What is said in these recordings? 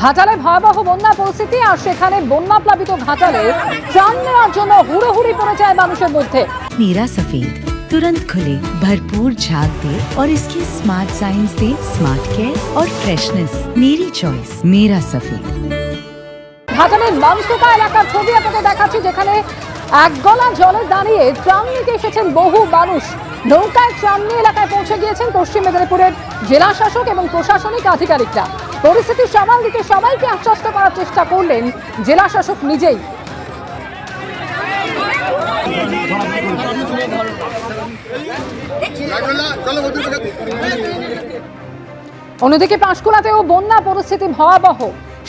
ঘাটালে ভয়াবহ বন্যা পরিস্থিতি, আর সেখানে বন্যা প্লাবিত ঘাটালে ত্রাণ নেওয়ার জন্য হুড়োহুড়ি পড়ে যায় মানুষের মধ্যে। मेरा सफेद तुरंत खुले, भरपूर झाग दे और इसके स्मार्ट साइंस दे स्मार्ट केयर और फ्रेशनेस। मेरी चॉइस मेरा सफेद। ঘাটালের মানসুকা এলাকার ছবি আপনাদের দেখাচ্ছি, যেখানে এক গলা জলে দাঁড়িয়ে ত্রাণ নিতে এসেছেন বহু মানুষ। নৌকায় ত্রাণ নিয়ে এলাকায় পৌঁছে গিয়েছেন পশ্চিম মেদিনীপুরের জেলা শাসক এবং প্রশাসনিক আধিকারিকরা। পরিস্থিতি সামাল দিতে সবাইকে আশ্বস্ত করার চেষ্টা করলেন জেলা শাসক নিজেই। অন্যদিকে পাঁশকুড়াতেও বন্যা পরিস্থিতি ভয়াবহ।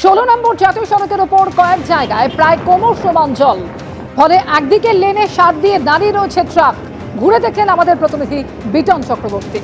16 নম্বর জাতীয় সড়কের ওপর কয়েক জায়গায় প্রায় কোমর সমান জল, ফলে একদিকে লেনে সাত দিয়ে দাঁড়িয়ে রয়েছে ট্রাক। ঘুরে দেখলেন আমাদের প্রতিনিধি বিটন চক্রবর্তী।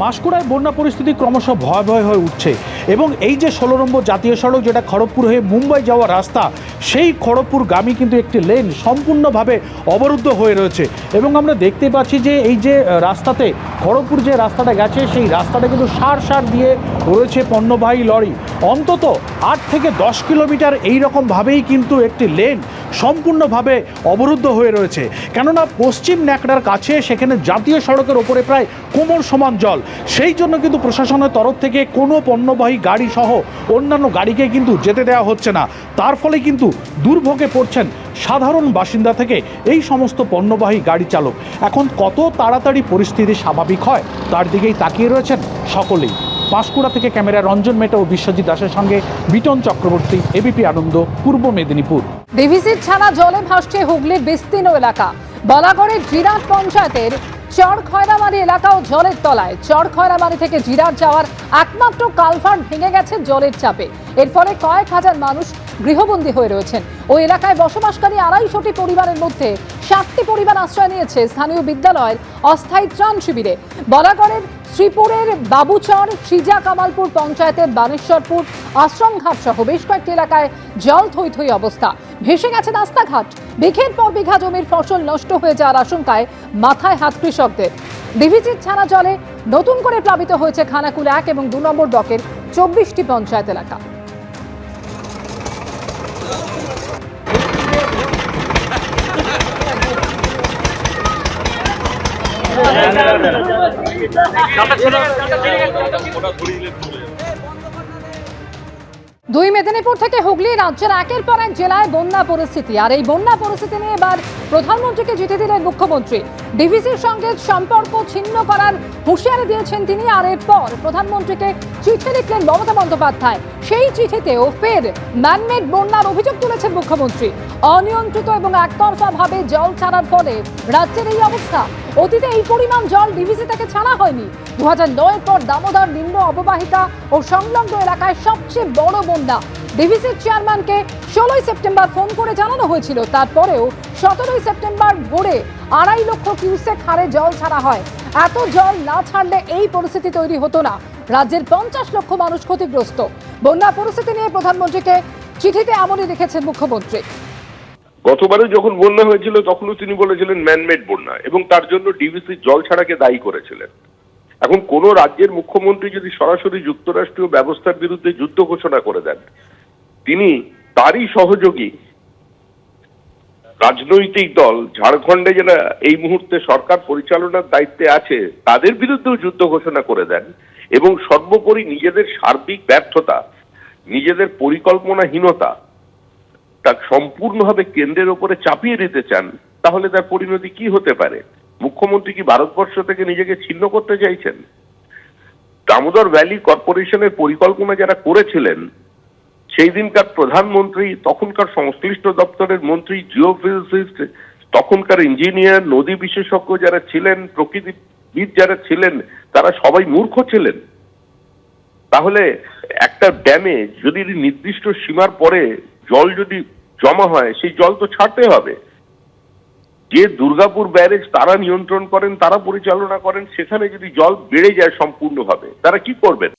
পাঁশকুড়ায় বন্যা পরিস্থিতি ক্রমশ ভয়াবহ হয়ে উঠছে এবং এই যে 16 নম্বর জাতীয় সড়ক, যেটা খড়গপুর হয়ে মুম্বাই যাওয়ার রাস্তা, সেই খড়গপুরগামী কিন্তু একটি লেন সম্পূর্ণভাবে অবরুদ্ধ হয়ে রয়েছে। এবং আমরা দেখতে পাচ্ছি যে এই যে রাস্তাতে খড়গপুর যে রাস্তাটা গেছে, সেই রাস্তাটা কিন্তু সার দিয়ে রয়েছে পণ্যবাহী লরি। অন্তত 8 থেকে 10 কিলোমিটার এইরকমভাবেই কিন্তু একটি লেন সম্পূর্ণভাবে অবরুদ্ধ হয়ে রয়েছে। কেননা পশ্চিম ন্যাকড়ার কাছে সেখানে জাতীয় সড়কের ওপরে প্রায় কোমর সমান জল। সেই জন্য কিন্তু প্রশাসনের তরফ থেকে কোনো পণ্যবাহী গাড়ি সহ অন্যান্য গাড়িকে কিন্তু যেতে দেওয়া হচ্ছে না। তার ফলে কিন্তু দুর্ভোগে পড়ছেন সাধারণ বাসিন্দা থেকে এই সমস্ত পণ্যবাহী গাড়ি চালক। এখন কত তাড়াতাড়ি পরিস্থিতি স্বাভাবিক হয় তার দিকেই তাকিয়ে রয়েছেন সকলেই। পাঁশকুড়া থেকে ক্যামেরা রঞ্জন মেটা ও বিশ্বজিৎ দাসের সঙ্গে বিটন চক্রবর্তী, এবিপি আনন্দ, পূর্ব মেদিনীপুর। ডিভিসির ছাড়া জলে ভাসছে হুগলির বিস্তীর্ণ এলাকা। বলাগড়ের জিরাট পঞ্চায়েতের চর খয়রামারি এলাকাও জলের তলায়। চর খয়রামারি থেকে জিরাট যাওয়ার একমাত্র কালভার্ট ভেঙে গেছে জলের চাপে। এর ফলে কয়েক হাজার মানুষ গৃহবন্দী হয়ে রয়েছেন। ওই এলাকায় বসবাসকারী 250টি পরিবারের মধ্যে 60টি পরিবার আশ্রয় নিয়েছে স্থানীয় বিদ্যালয়ের অস্থায়ী ত্রাণ শিবিরে। বলাগড়ের শ্রীপুরের বাবুচর, সিজা কামালপুর পঞ্চায়েতের বানেশ্বরপুর, আশ্রমঘাট সহ বেশ কয়েকটি এলাকায় জল থই থই অবস্থা। ভেসে গেছে রাস্তাঘাট। বিঘের পর বিঘা জমির ফসল নষ্ট হয়ে যাওয়ার আশঙ্কায় মাথায় হাত কৃষকদের। ডিভিসির ছাড়া জলে নতুন করে প্লাবিত হয়েছে খানাকুল 1 এবং 2 নম্বর ব্লকের 24টি পঞ্চায়েত এলাকা। দুই মেদিনীপুর থেকে হুগলি, রাজ্যের একের পর এক জেলায় বন্যা পরিস্থিতি। আর এই বন্যা পরিস্থিতি নিয়ে এবার প্রধানমন্ত্রীকে চিঠি দিলেন মুখ্যমন্ত্রী। ডিভিসির সঙ্গে সম্পর্ক ছিন্ন করার হুঁশিয়ারি দিয়েছেন তিনি। আর এরপর প্রধানমন্ত্রীকে চিঠি লিখলেন মমতা বন্দ্যোপাধ্যায়। সেই চিঠিতেও ফের ম্যানমেড বন্যার অভিযোগ তুলেছেন মুখ্যমন্ত্রী। অনিয়ন্ত্রিত এবং একতরফা ভাবে জল ছাড়ার ফলে রাজ্যের এই অবস্থা। অতীতে এই পরিমাণ জল ডিভিসি থেকে ছাড়া হয়নি। 2009 পর দামোদর নিম্ন অববাহিকা ও সংলগ্ন এলাকায় সবচেয়ে বড় বন্যা। ডিভিসির চেয়ারম্যানকে 16 সেপ্টেম্বর ফোন করে জানানো হয়েছিল। তারপরেও 17 সেপ্টেম্বর ভোরে 2.5 লক্ষ কিউসেক হারে জল ছাড়া হয়। এত জল না ছাড়লে এই পরিস্থিতি তৈরি হতো না। রাজ্যের 50 লক্ষ মানুষ ক্ষতিগ্রস্ত। বন্যা পরিস্থিতি নিয়ে প্রধানমন্ত্রীকে চিঠিতে এমনই লিখেছেন মুখ্যমন্ত্রী। গতবারে যখন বন্যা হয়েছিল তখনও তিনি বলেছিলেন ম্যানমেড বন্যা এবং তার জন্য ডিভিসি জল ছাড়াকে দায়ী করেছিলেন। এখন কোন রাজ্যের মুখ্যমন্ত্রী যদি সরাসরি যুক্তরাষ্ট্রীয় ব্যবস্থার বিরুদ্ধে যুদ্ধ ঘোষণা করে দেন, তিনি তারই সহযোগী রাজনৈতিক দল ঝাড়খণ্ডে যারা এই মুহূর্তে সরকার পরিচালনার দায়িত্বে আছে তাদের বিরুদ্ধেও যুদ্ধ ঘোষণা করে দেন এবং সর্বোপরি নিজেদের সার্বিক ব্যর্থতা, নিজেদের পরিকল্পনাহীনতা তা সম্পূর্ণভাবে কেন্দ্রের উপরে চাপিয়ে দিতে চান, তাহলে তার পরিণতি কি হতে পারে? মুখ্যমন্ত্রী কি ভারতবর্ষ থেকে নিজেকে ছিন্ন করতে চাইছেন? দামোদর ভ্যালি কর্পোরেশনের পরিকল্পনা যারা করেছিলেন, সেই দিনকার প্রধানমন্ত্রী, তখনকার সংশ্লিষ্ট দপ্তরের মন্ত্রী, জিওফিজিসিস্ট, তখনকার ইঞ্জিনিয়ার, নদী বিশেষজ্ঞ যারা ছিলেন, প্রকৃতিবিদ যারা ছিলেন, তারা সবাই মূর্খ ছিলেন। তাহলে একটা ড্যামে যদি নির্দিষ্ট সীমার পরে জল যদি জমা হয়, সেই জল তো ছাড়তে হবে। যে দুর্গাপুর ব্যারেজ তারা নিয়ন্ত্রণ করেন, তারা পরিচালনা করেন, সেখানে যদি জল বেড়ে যায় সম্পূর্ণভাবে, তারা কি করবেন?